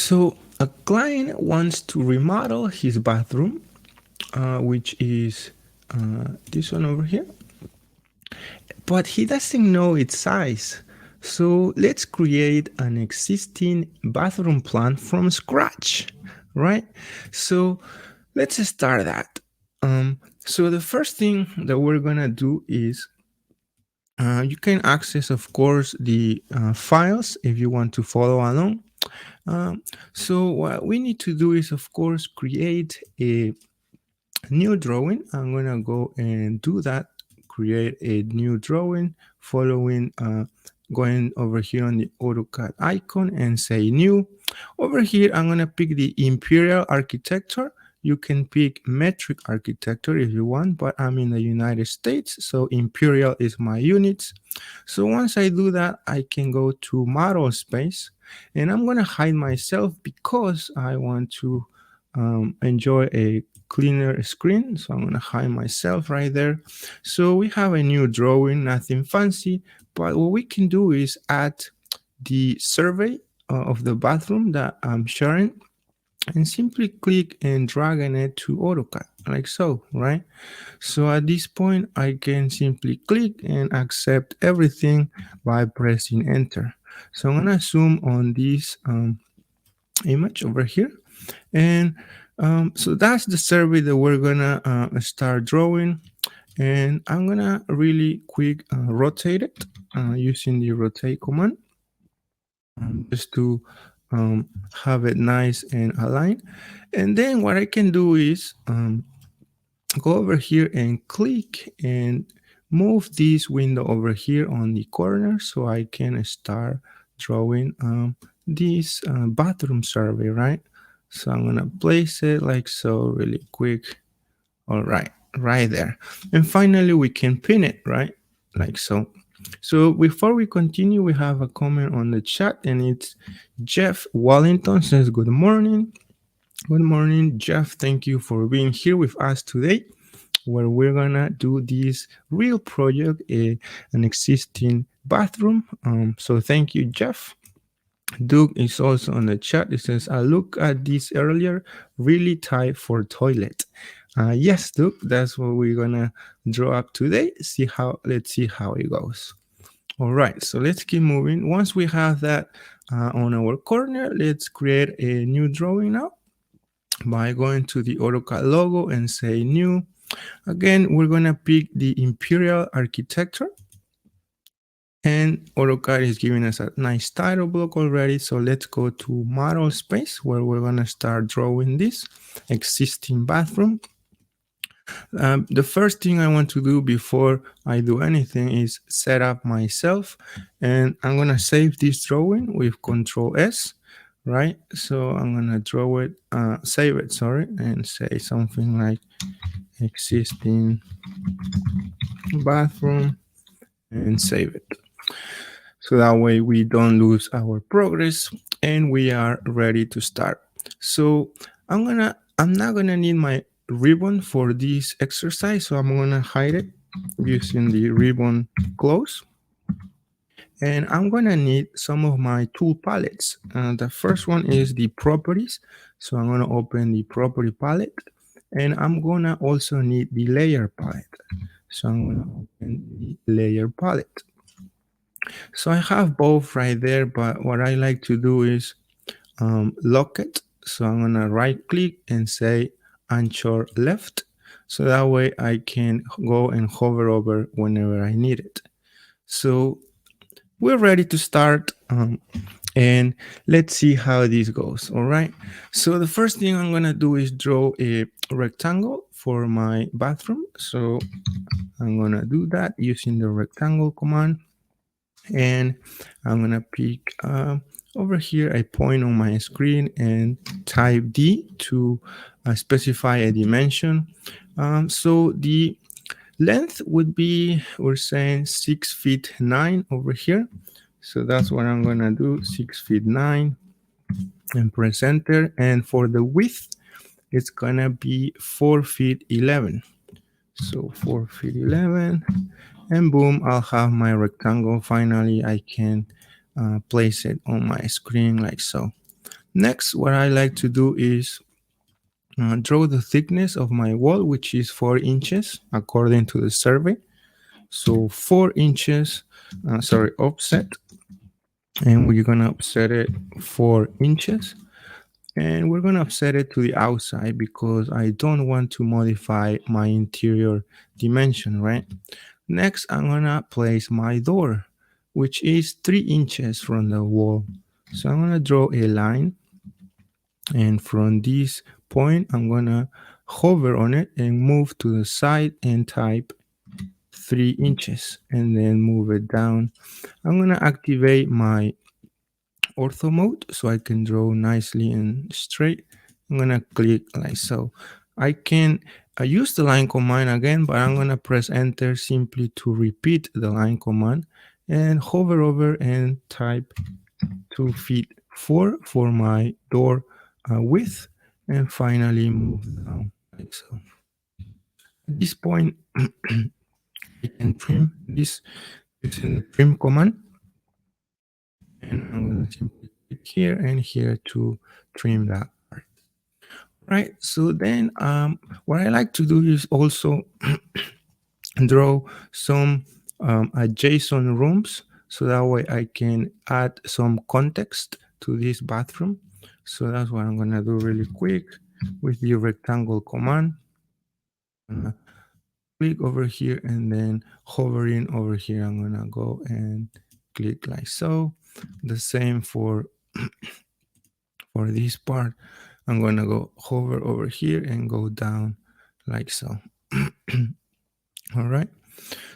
So a client wants to remodel his bathroom, which is this one over here, but he doesn't know its size. So let's create an existing bathroom plan from scratch, right? So let's start that. So the first thing that we're gonna do is you can access, of course, the files if you want to follow along. So what we need to do is, of course, create a new drawing. I'm gonna go and do that. Create a new drawing, following going over here on the AutoCAD icon and say new. Over here, I'm gonna pick the Imperial Architecture. You can pick metric architecture if you want, but I'm in the United States, so Imperial is my units. So once I do that, I can go to model space, and I'm gonna hide myself because I want to enjoy a cleaner screen. So I'm going to hide myself right there. So we have a new drawing, nothing fancy, but what we can do is add the survey of the bathroom that I'm sharing and simply click and dragging it to AutoCAD like so, right? So at this point, I can simply click and accept everything by pressing enter. So I'm going to zoom on this image over here. And so that's the survey that we're gonna start drawing. And I'm gonna really quick rotate it using the rotate command just to have it nice and aligned. And then what I can do is go over here and click and move this window over here on the corner so I can start drawing this bathroom survey, right? So I'm gonna place it like so really quick. All right, right there. And finally we can pin it, right? Like so. So before we continue, we have a comment on the chat, and it's Jeff Wallington says, good morning. Good morning, Jeff. Thank you for being here with us today, where we're gonna do this real project, an existing bathroom. So thank you, Jeff. Doug is also on the chat. It says, I look at this earlier, really tight for toilet. Yes, Doug, that's what we're gonna draw up today. Let's see how it goes. All right, so let's keep moving. Once we have that on our corner, let's create a new drawing now by going to the AutoCAD logo and say new. Again, we're gonna pick the Imperial Architecture. And AutoCAD is giving us a nice title block already. So let's go to model space where we're gonna start drawing this existing bathroom. The first thing I want to do before I do anything is set up myself, and I'm gonna save this drawing with Control S, right? So I'm gonna draw it, save it, sorry, and say something like existing bathroom and save it. So that way we don't lose our progress and we are ready to start. So I'm not gonna need my ribbon for this exercise, so I'm gonna hide it using the ribbon close. And I'm gonna need some of my tool palettes. The first one is the properties. So I'm gonna open the property palette, and I'm gonna also need the layer palette. So I'm gonna open the layer palette. So I have both right there, but what I like to do is lock it. So I'm gonna right click and say anchor left. So that way I can go and hover over whenever I need it. So we're ready to start, and let's see how this goes. All right. So the first thing I'm gonna do is draw a rectangle for my bathroom. So I'm gonna do that using the rectangle command. And I'm gonna pick over here a point on my screen and type D to specify a dimension. So the length would be, we're saying 6 feet 9 over here. So that's what I'm gonna do, 6 feet 9, and press enter. And for the width, it's gonna be 4 feet 11. So 4 feet 11. And boom, I'll have my rectangle. Finally, I can place it on my screen like so. Next, what I like to do is draw the thickness of my wall, which is 4 inches according to the survey. So 4 inches, offset, and we're gonna offset it 4 inches, and we're gonna offset it to the outside because I don't want to modify my interior dimension, right? Next, I'm gonna place my door, which is 3 inches from the wall. So I'm gonna draw a line, and from this point, I'm gonna hover on it and move to the side and type 3 inches, and then move it down. I'm gonna activate my ortho mode so I can draw nicely and straight. I'm gonna click like so. I can use the line command again, but I'm gonna press enter simply to repeat the line command and hover over and type 2 feet 4 for my door width, and finally move down like so. At this point, I can trim this using the trim command, and I'm going to simply click here and here to trim that part. Right. So then, what I like to do is also draw some adjacent rooms, so that way I can add some context to this bathroom. So that's what I'm gonna do really quick with the rectangle command. Click over here and then hovering over here, I'm gonna go and click like so. The same for this part. I'm gonna go hover over here and go down like so. All right.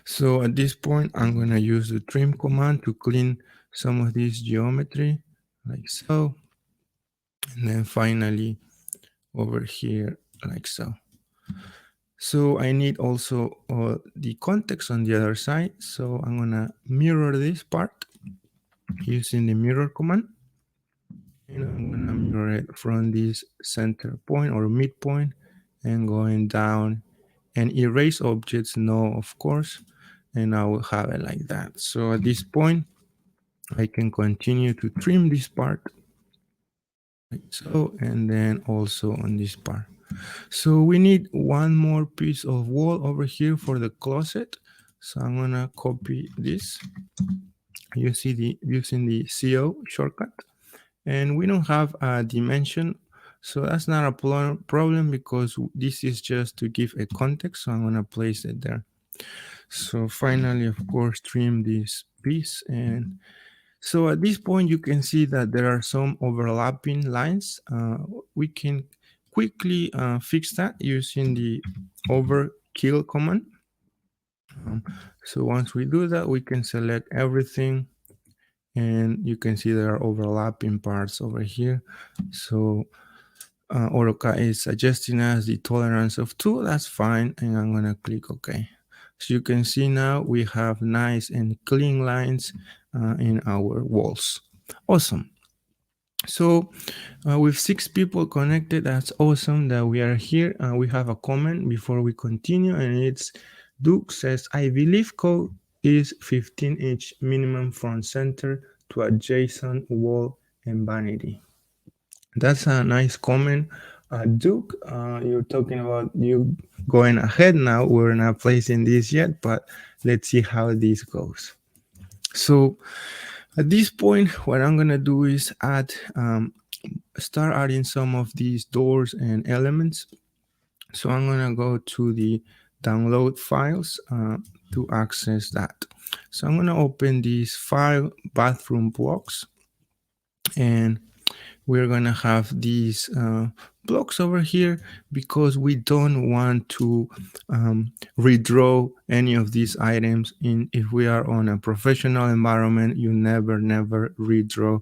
So at this point, I'm gonna use the trim command to clean some of this geometry like so. And then finally over here like so. So I need also the context on the other side. So I'm gonna mirror this part using the mirror command. And I'm gonna mirror it from this center point or midpoint and going down, and erase objects, no, of course. And I will have it like that. So at this point, I can continue to trim this part like so, and then also on this part. So we need one more piece of wall over here for the closet. So I'm gonna copy this. You see using the CO shortcut, and we don't have a dimension, so that's not a problem because this is just to give a context. So I'm gonna place it there. So finally, of course, trim this piece, and so at this point you can see that there are some overlapping lines. We can quickly fix that using the overkill command. So once we do that, we can select everything, and you can see there are overlapping parts over here. So AutoCAD is suggesting us the tolerance of 2. That's fine, and I'm gonna click OK. So you can see now we have nice and clean lines in our walls. Awesome. So with 6 people connected, that's awesome that we are here. We have a comment before we continue, and it's Duke says, I believe code is 15-inch minimum from center to adjacent wall and vanity. That's a nice comment. Duke, you're talking about you going ahead now. We're not placing this yet, but let's see how this goes. So at this point, what I'm gonna do is start adding some of these doors and elements. So I'm gonna go to the download files to access that. So I'm gonna open this file, bathroom blocks, and we're gonna have these blocks over here because we don't want to redraw any of these items. If we are on a professional environment, you never redraw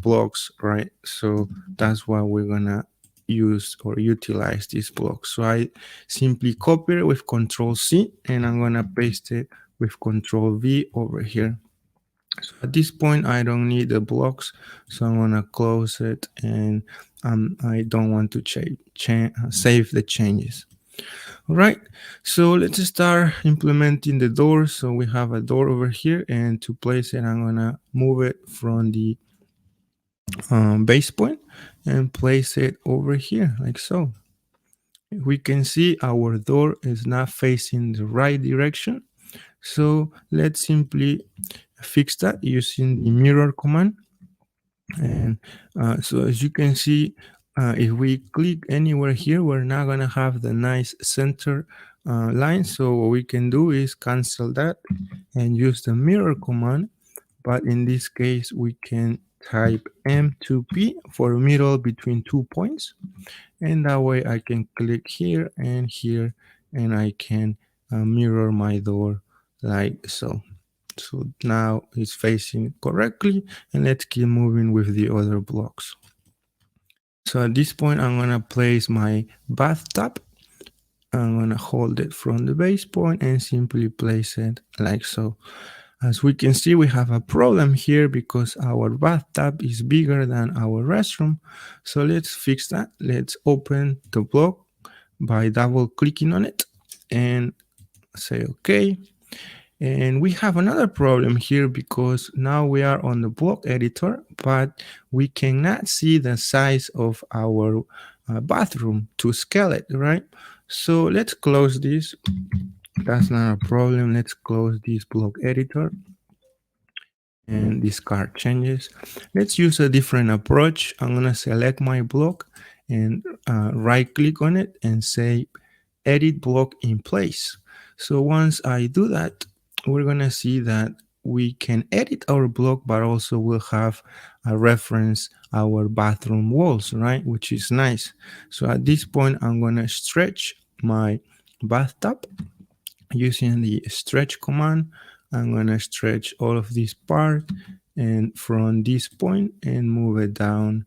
blocks, right? So that's why we're gonna use or utilize these blocks. So I simply copy it with Control C, and I'm gonna paste it with Control V over here. So at this point, I don't need the blocks, so I'm gonna close it, and I don't want to save the changes. All right, so let's start implementing the door. So we have a door over here, and to place it, I'm gonna move it from the base point and place it over here like so. We can see our door is not facing the right direction. So let's simply fix that using the mirror command. And so as you can see, if we click anywhere here, we're not going to have the nice center line. So what we can do is cancel that and use the mirror command. But in this case, we can type M2P for middle between 2 points. And that way I can click here, and I can mirror my door like so. So now it's facing correctly, and let's keep moving with the other blocks. So at this point, I'm gonna place my bathtub. I'm gonna hold it from the base point and simply place it like so. As we can see, we have a problem here because our bathtub is bigger than our restroom. So let's fix that. Let's open the block by double clicking on it and say okay. And we have another problem here because now we are on the block editor, but we cannot see the size of our bathroom to scale it, right? So let's close this. That's not a problem. Let's close this block editor and discard changes. Let's use a different approach. I'm going to select my block and right click on it and say edit block in place. So once I do that, we're going to see that we can edit our block, but also we'll have a reference our bathroom walls, right? Which is nice. So at this point, I'm going to stretch my bathtub using the stretch command. I'm going to stretch all of this part and from this point and move it down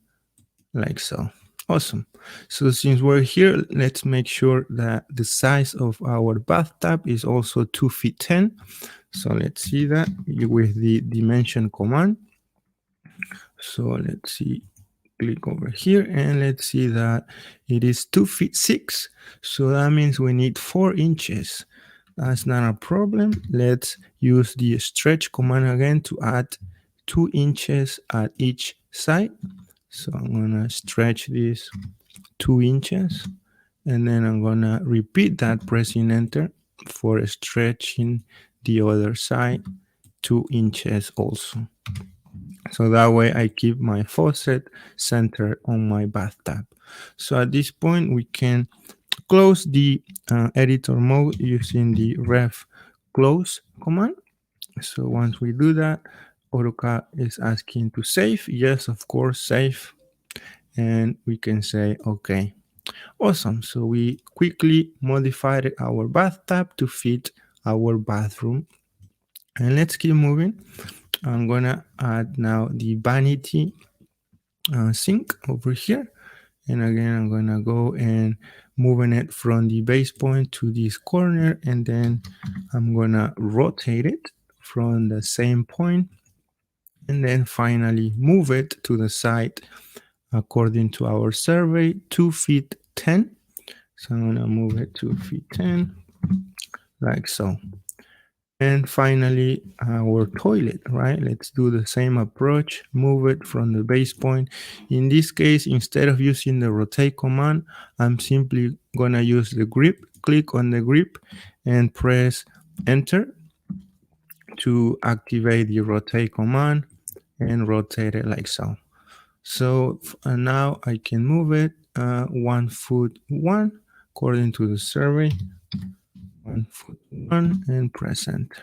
like so. Awesome. So since we're here, let's make sure that the size of our bathtub is also 2 feet 10. So let's see that with the dimension command. So let's see, click over here and let's see that it is 2 feet 6. So that means we need 4 inches. That's not a problem. Let's use the stretch command again to add 2 inches at each side. So I'm gonna stretch this 2 inches, and then I'm gonna repeat that pressing enter for stretching the other side 2 inches also. So that way I keep my faucet centered on my bathtub. So at this point we can close the editor mode using the ref close command. So once we do that, AutoCAD is asking to save. Yes, of course, save. And we can say okay. Awesome. So we quickly modified our bathtub to fit our bathroom. And let's keep moving. I'm gonna add now the vanity sink over here. And again, I'm gonna go and moving it from the base point to this corner, and then I'm gonna rotate it from the same point, and then finally move it to the side according to our survey 2 feet 10. So I'm gonna move it 2 feet 10 like so. And finally, our toilet, right? Let's do the same approach, move it from the base point. In this case, instead of using the rotate command, I'm simply gonna use the grip, click on the grip and press enter to activate the rotate command and rotate it like so. So now I can move it 1 foot 1 according to the survey, 1 foot 1 and press enter.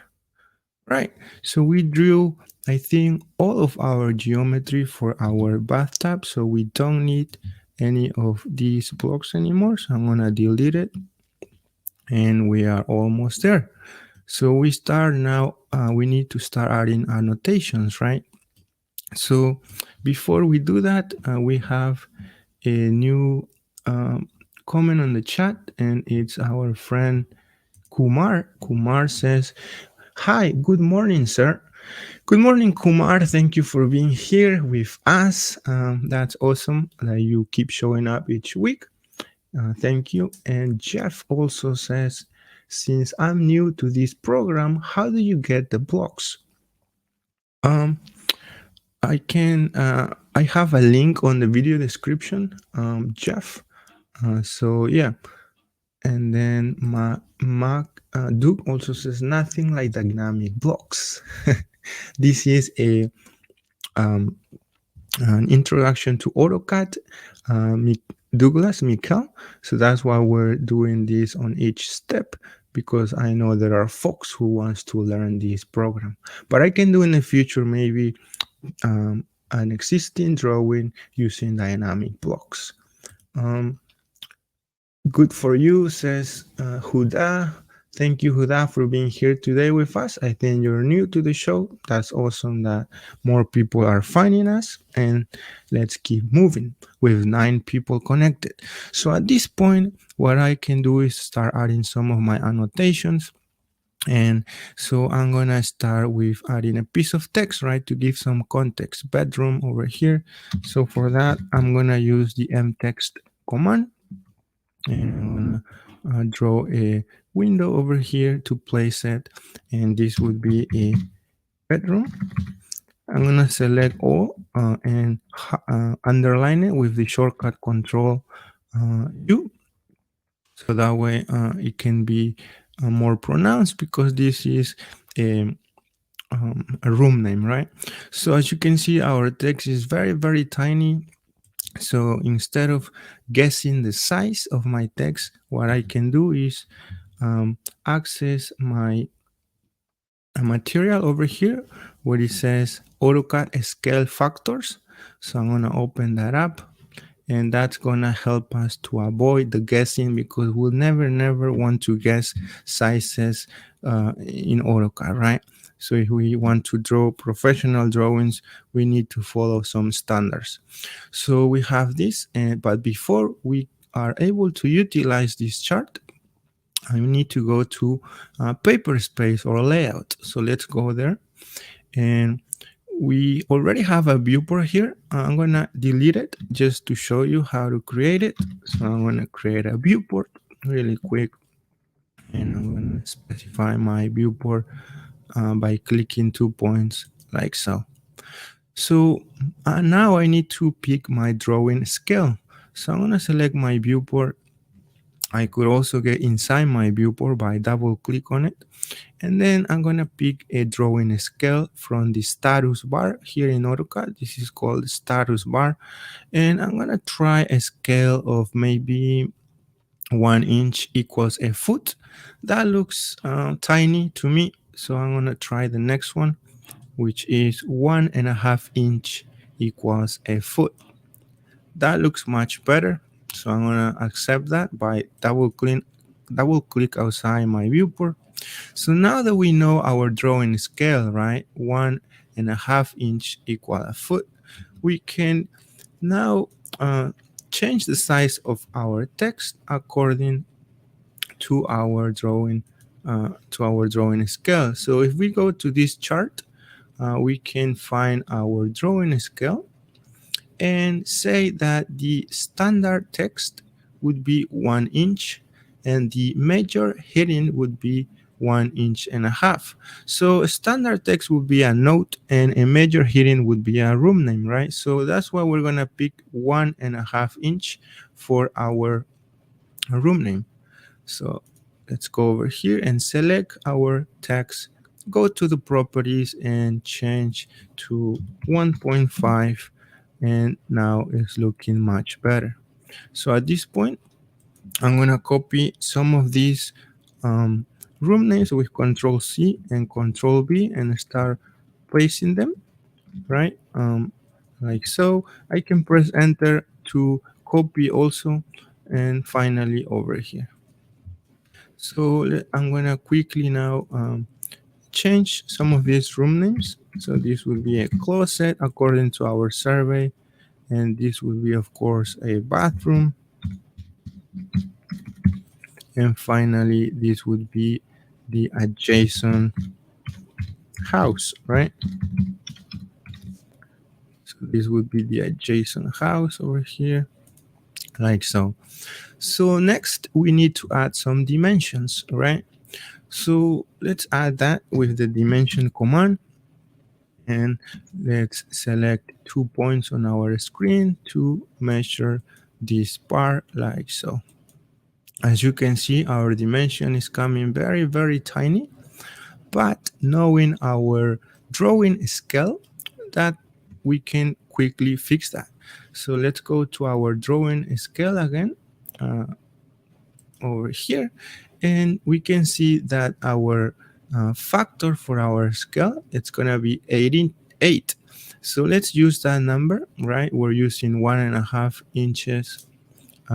Right, so we drew, I think, all of our geometry for our bathtub, so we don't need any of these blocks anymore. So I'm gonna delete it, and we are almost there. So we start now, we need to start adding annotations, right? So before we do that, we have a new comment on the chat, and it's our friend Kumar. Kumar says, "Hi, good morning, sir." Good morning, Kumar. Thank you for being here with us. That's awesome that you keep showing up each week. Thank you. And Jeff also says, since I'm new to this program, how do you get the blocks? Um, I have a link on the video description, Jeff. So yeah, and then Mark Duke also says nothing like dynamic blocks. This is an introduction to AutoCAD. Douglas Mikkel. So that's why we're doing this on each step, because I know there are folks who wants to learn this program. But I can do in the future maybe an existing drawing using dynamic blocks. Good for you, says Huda. Thank you, Huda, for being here today with us. I think you're new to the show. That's awesome that more people are finding us. And let's keep moving with 9 people connected. So at this point, what I can do is start adding some of my annotations. And so I'm going to start with adding a piece of text, right, to give some context. Bedroom over here. So for that, I'm going to use the mtext command. And I'm gonna draw a window over here to place it, and this would be a bedroom. I'm gonna select all and underline it with the shortcut Control U, so that way it can be more pronounced, because this is a room name, right? So as you can see, our text is very, very tiny. So instead of guessing the size of my text, what I can do is access my material over here where it says AutoCAD scale factors. So I'm going to open that up, and that's going to help us to avoid the guessing, because we'll never want to guess sizes in AutoCAD, right? So if we want to draw professional drawings, we need to follow some standards. So we have this, but before we are able to utilize this chart, I need to go to paper space or layout. So let's go there. And we already have a viewport here. I'm going to delete it just to show you how to create it. So I'm going to create a viewport really quick. And I'm going to specify my viewport by clicking 2 points like so. So now I need to pick my drawing scale. So I'm going to select my viewport. I could also get inside my viewport by double click on it. And then I'm going to pick a drawing scale from the status bar here in AutoCAD. This is called status bar. And I'm going to try a scale of maybe 1 inch equals a foot. That looks tiny to me. So I'm going to try the next one, which is 1.5 inch equals a foot. That looks much better. So I'm going to accept that by double click outside my viewport. So now that we know our drawing scale, right, 1.5 inch equal a foot, we can now change the size of our text according to our drawing scale. So if we go to this chart, we can find our drawing scale and say that the standard text would be 1 inch and the major heading would be 1.5 inches. So standard text would be a note and a major heading would be a room name, right? So that's why we're gonna pick 1.5 inch for our room name. So let's go over here and select our text, go to the properties and change to 1.5, and now it's looking much better. So at this point, I'm going to copy some of these room names with Control C and Control V and start pasting them, right? Like so. I can press Enter to copy also, and finally over here. So I'm going to quickly now change some of these room names. So this will be a closet according to our survey, and this will be, of course, a bathroom. And finally, this would be the adjacent house, right? So this would be the adjacent house over here, like so. So next, we need to add some dimensions, right? So let's add that with the dimension command. And let's select 2 points on our screen to measure this part like so. As you can see, our dimension is coming very, very tiny, but knowing our drawing scale, that we can quickly fix that. So let's go to our drawing scale again, over here, and we can see that our factor for our scale, it's gonna be 88. So let's use that number, right? We're using 1.5 inches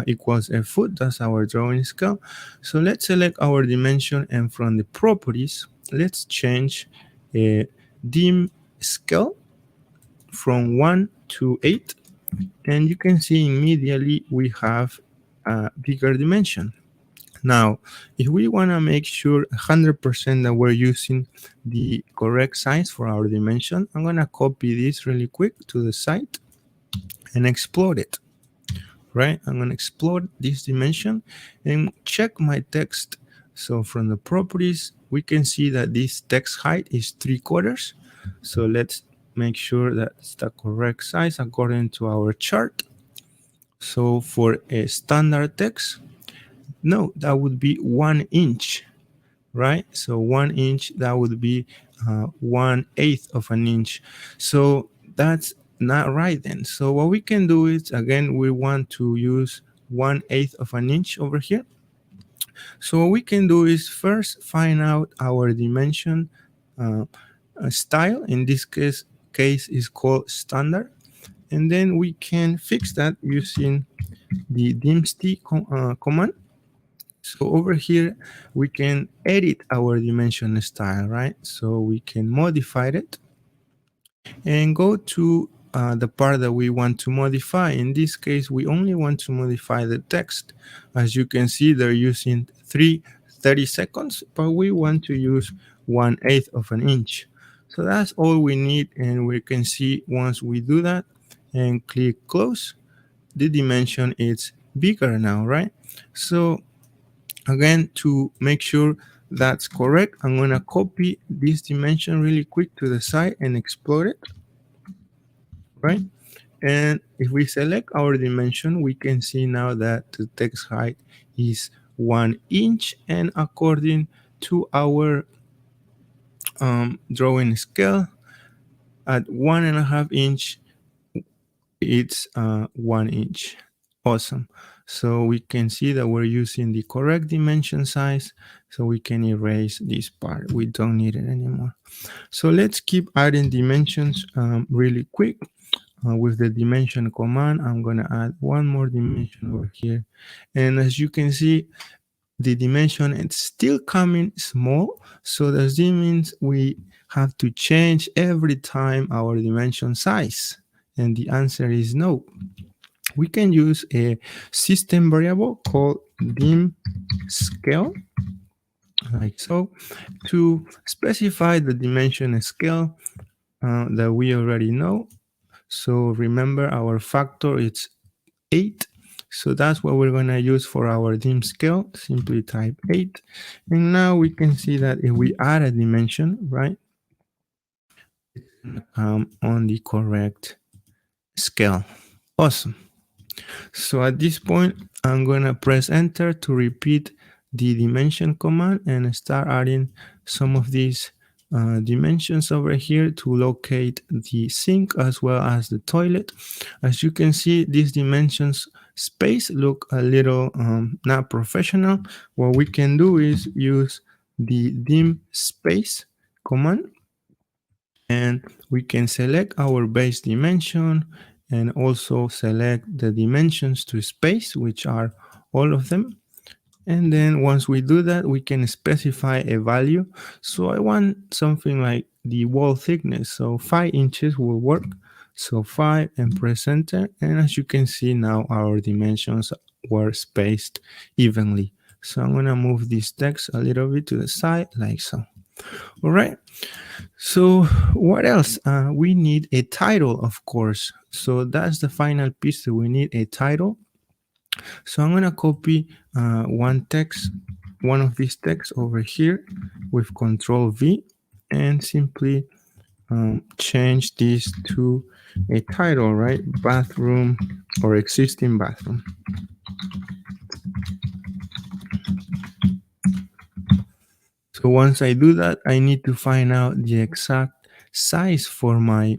equals a foot. That's our drawing scale. So let's select our dimension, and from the properties, let's change a dim scale from 1 to 8, and you can see immediately we have a bigger dimension. Now, if we want to make sure 100% that we're using the correct size for our dimension, I'm going to copy this really quick to the side and explode it. Right? I'm going to explode this dimension and check my text. So from the properties, we can see that this text height is 3/4. So let's make sure that's the correct size according to our chart. So for a standard text, no, that would be 1 inch, right? So 1 inch, that would be 1/8 of an inch. So that's not right then. So what we can do is, again, we want to use 1/8 of an inch over here. So what we can do is first find out our dimension style. In this case is called standard. And then we can fix that using the dimst command. So over here, we can edit our dimension style, right? So we can modify it and go to the part that we want to modify. In this case, we only want to modify the text. As you can see, they're using 30 seconds, but we want to use 1/8 of an inch. So that's all we need. And we can see once we do that and click close, the dimension is bigger now, right? So again, to make sure that's correct, I'm going to copy this dimension really quick to the side and explode it, right? And if we select our dimension, we can see now that the text height is 1 inch, and according to our drawing scale, at 1.5 inch, it's 1 inch. Awesome. So we can see that we're using the correct dimension size, so we can erase this part. We don't need it anymore. So let's keep adding dimensions really quick. With the dimension command, I'm going to add one more dimension over here. And as you can see, the dimension is still coming small. So this means we have to change every time our dimension size. And the answer is no. We can use a system variable called dim scale, like so, to specify the dimension scale that we already know. So remember, our factor is 8. So that's what we're going to use for our dim scale. Simply type 8. And now we can see that if we add a dimension, right, it's going to come on the correct scale. Awesome. So at this point, I'm going to press enter to repeat the dimension command and start adding some of these dimensions over here to locate the sink as well as the toilet. As you can see, these dimensions space look a little not professional. What we can do is use the dim space command, and we can select our base dimension and also select the dimensions to space, which are all of them. And then once we do that, we can specify a value. So I want something like the wall thickness. So 5 inches will work. So 5 and press enter. And as you can see now, our dimensions were spaced evenly. So I'm going to move this text a little bit to the side like so. All right. So what else? We need a title, of course. So that's the final piece that we need, a title. So I'm going to copy one of these texts over here with Control V and simply change this to a title, right? Bathroom or existing bathroom. So once I do that, I need to find out the exact size for my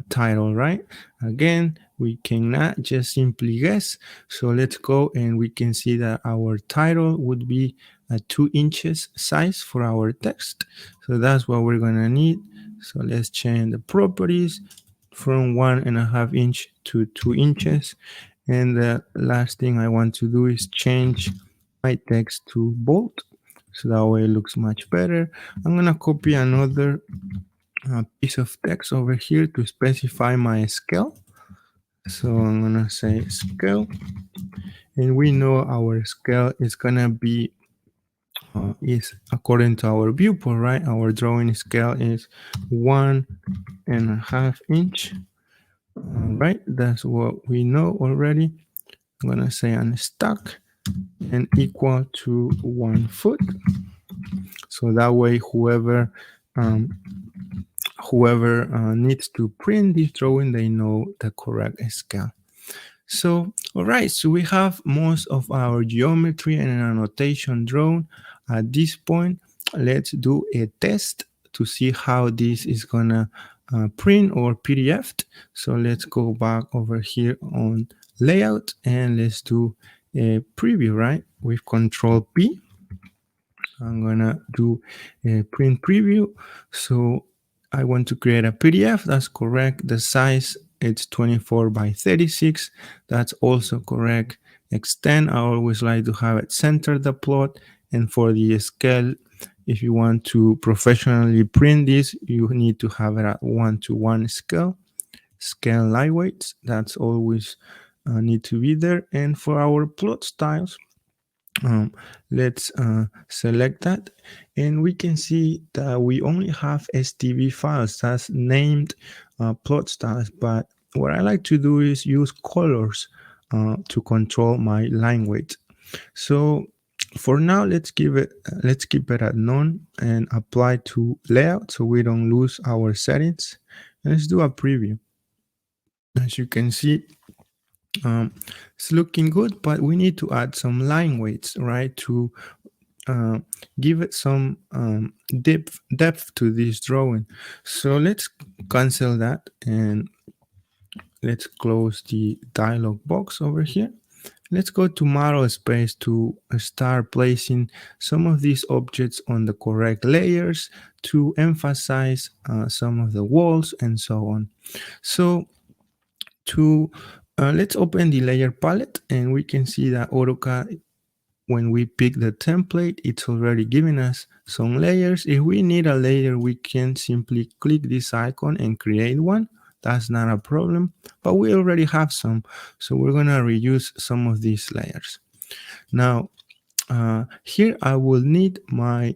title, right? Again, we cannot just simply guess. So let's go and we can see that our title would be a 2 inches size for our text. So that's what we're gonna need. So let's change the properties from 1.5 inch to 2 inches. And the last thing I want to do is change my text to bold, so that way it looks much better. I'm gonna copy another piece of text over here to specify my scale. So I'm gonna say scale, and we know our scale is gonna be is according to our viewport, right? Our drawing scale is 1.5 inch. Right, that's what we know already. I'm gonna say unstuck and equal to 1 foot. So that way, whoever needs to print this drawing, they know the correct scale. So, all right, so we have most of our geometry and annotation drawn. At this point, let's do a test to see how this is gonna print or PDF. So let's go back over here on layout and let's do a preview, right? With Control P. I'm gonna do a print preview. So I want to create a PDF. That's correct. The size, it's 24 by 36. That's also correct. Extend, I always like to have it center the plot. And for the scale, if you want to professionally print this, you need to have it at 1:1 scale. Scale lightweights, that's always need to be there. And for our plot styles, let's select that, and we can see that we only have STV files that's named plot styles. But what I like to do is use colors to control my line weight. So for now, let's keep it at none and apply to layout so we don't lose our settings. And let's do a preview. As you can see, it's looking good, but we need to add some line weights, right, to give it some depth to this drawing. So let's cancel that and let's close the dialog box over here. Let's go to model space to start placing some of these objects on the correct layers to emphasize some of the walls and so on. So to let's open the layer palette, and we can see that AutoCAD, when we pick the template, it's already giving us some layers. If we need a layer, we can simply click this icon and create one. That's not a problem, but we already have some, so we're gonna reuse some of these layers. Now here I will need my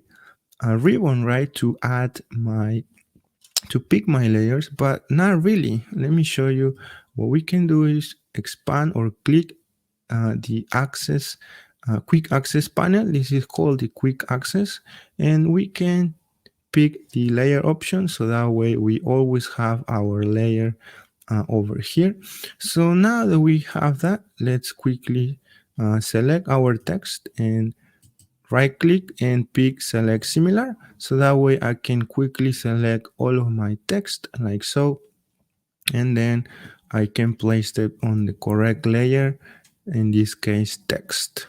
ribbon, right, to pick my layers, but not really. Let me show you. What we can do is expand or click the access quick access panel. This is called the quick access, and we can pick the layer option, so that way we always have our layer over here. So now that we have that, let's quickly select our text and right click and pick select similar, so that way I can quickly select all of my text like so, and then I can place it on the correct layer, in this case text.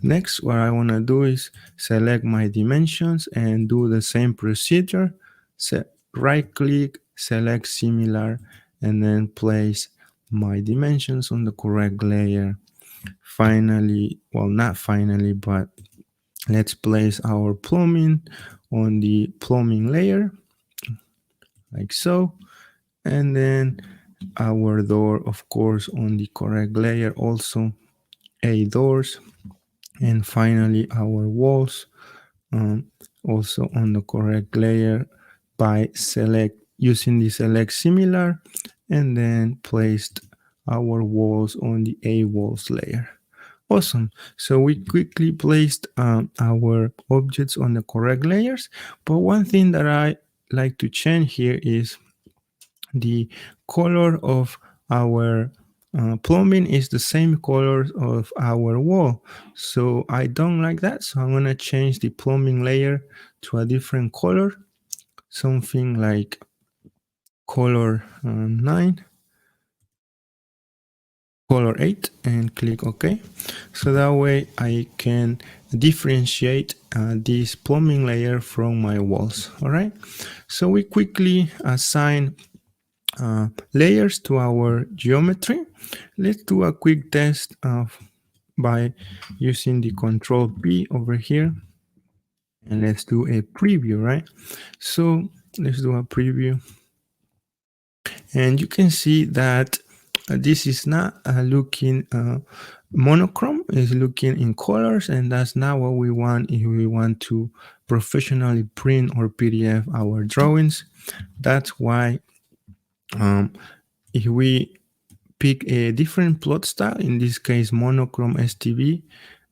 Next, what I want to do is select my dimensions and do the same procedure. Right click, select similar, and then place my dimensions on the correct layer. Finally, well, not finally, but let's place our plumbing on the plumbing layer like so, and then our door, of course, on the correct layer also, a doors. And finally our walls also on the correct layer by using the select similar, and then placed our walls on the A walls layer. Awesome. So we quickly placed our objects on the correct layers, but one thing that I like to change here is the color of our plumbing is the same color of our wall. So I don't like that. So I'm going to change the plumbing layer to a different color, something like color 9, color 8, and click OK. So that way I can differentiate this plumbing layer from my walls. All right. So we quickly assign layers to our geometry. Let's do a quick test by using the Control P over here, and let's do a preview, right? So let's do a preview, and you can see that this is not looking monochrome, it's looking in colors, and that's not what we want if we want to professionally print or PDF our drawings. That's why if we pick a different plot style, in this case monochrome STV,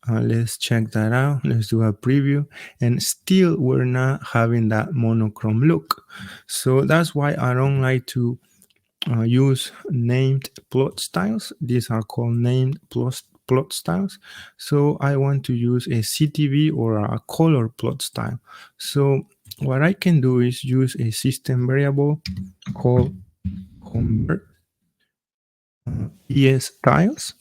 let's check that out. Let's do a preview, and still we're not having that monochrome look. So that's why I don't like to use named plot styles. These are called named plot styles. So I want to use a CTV or a color plot style. So what I can do is use a system variable called convert ES styles.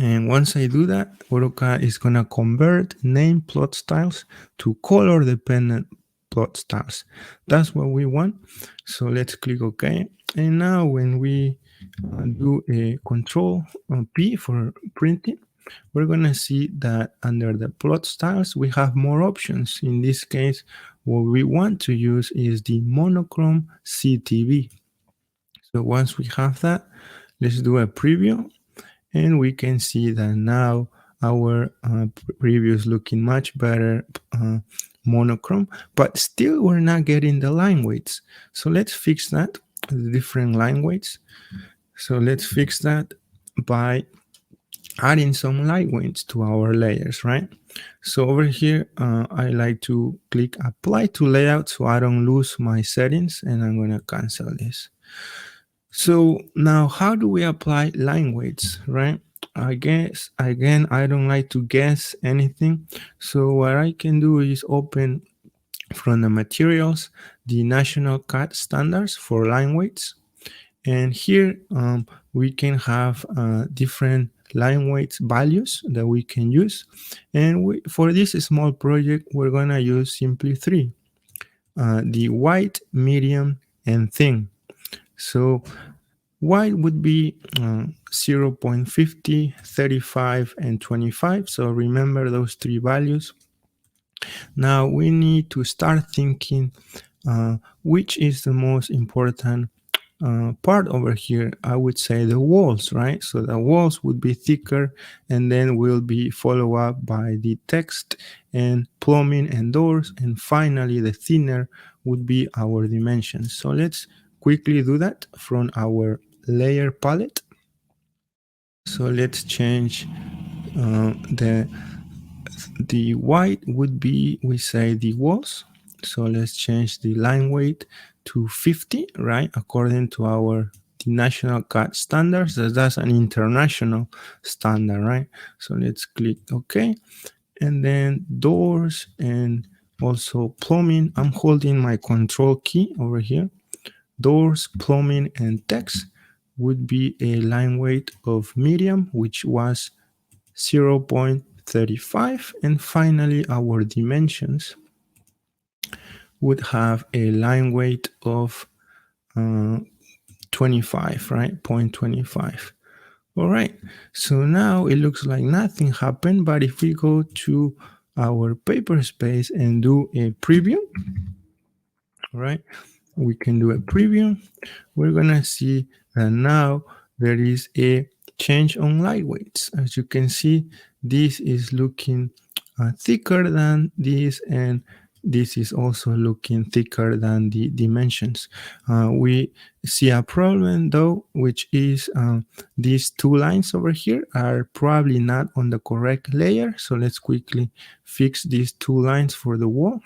And once I do that, AutoCAD is going to convert name plot styles to color dependent plot styles. That's what we want. So let's click OK. And now when we do a Control P for printing, we're going to see that under the plot styles, we have more options. In this case, what we want to use is the monochrome CTV. So once we have that, let's do a preview, and we can see that now our preview is looking much better monochrome, but still we're not getting the line weights. So let's fix that, the different line weights. So let's fix that by adding some line weights to our layers, right? So over here, I like to click apply to layout so I don't lose my settings, and I'm going to cancel this. So now how do we apply line weights, right? I guess, again, I don't like to guess anything. So what I can do is open from the materials, the national CAD standards for line weights. And here we can have different line weights values that we can use. And for this small project, we're going to use simply 3, the wide, medium, and thin. So wide would be 0.50, 35, and 25. So remember those 3 values. Now we need to start thinking which is the most important part over here. I would say the walls, right? So the walls would be thicker, and then will be followed up by the text and plumbing and doors, and finally the thinner would be our dimensions. So let's quickly do that from our layer palette. So let's change the white would be, we say, the walls. So let's change the line weight to 50, right? According to the national CAD standards. That's an international standard, right? So let's click OK. And then doors and also plumbing, I'm holding my control key over here. Doors, plumbing, and text would be a line weight of medium, which was 0.35. And finally, our dimensions would have a line weight of 25, right? 0.25. All right. So now it looks like nothing happened, but if we go to our paper space and do a preview, all right, we can do a preview. We're going to see that now there is a change on light weights. As you can see, this is looking thicker than this, and this is also looking thicker than the dimensions. We see a problem though, which is these 2 lines over here are probably not on the correct layer. So let's quickly fix these 2 lines for the wall.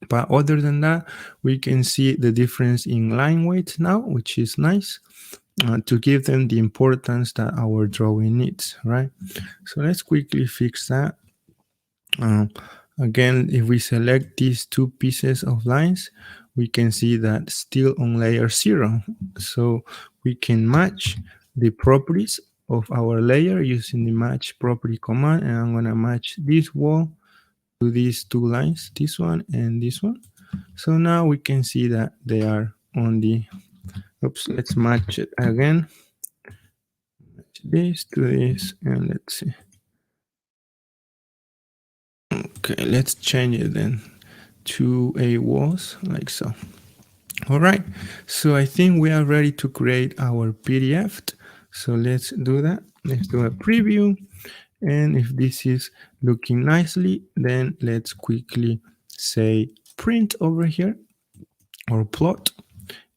But other than that, we can see the difference in line weight now, which is nice, to give them the importance that our drawing needs, right? So let's quickly fix that. Um, Again, if we select these two pieces of lines, we can see that still on layer 0. So we can match the properties of our layer using the match property command, and I'm going to match this wall to these two lines, this one and this one. So now we can see that they are on the, oops, let's match it again. Match this to this, and let's see. Okay, let's change it then to a walls like so. All right, so I think we are ready to create our PDF. So let's do that. Let's do a preview. And if this is looking nicely, then let's quickly say print over here or plot,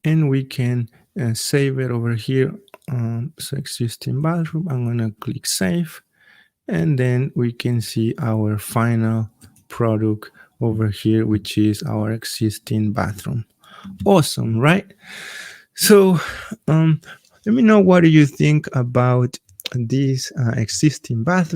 and we can save it over here. So existing bathroom, I'm gonna click save, and then we can see our final product over here, which is our existing bathroom. Awesome, right? So let me know, what do you think about this existing bathroom?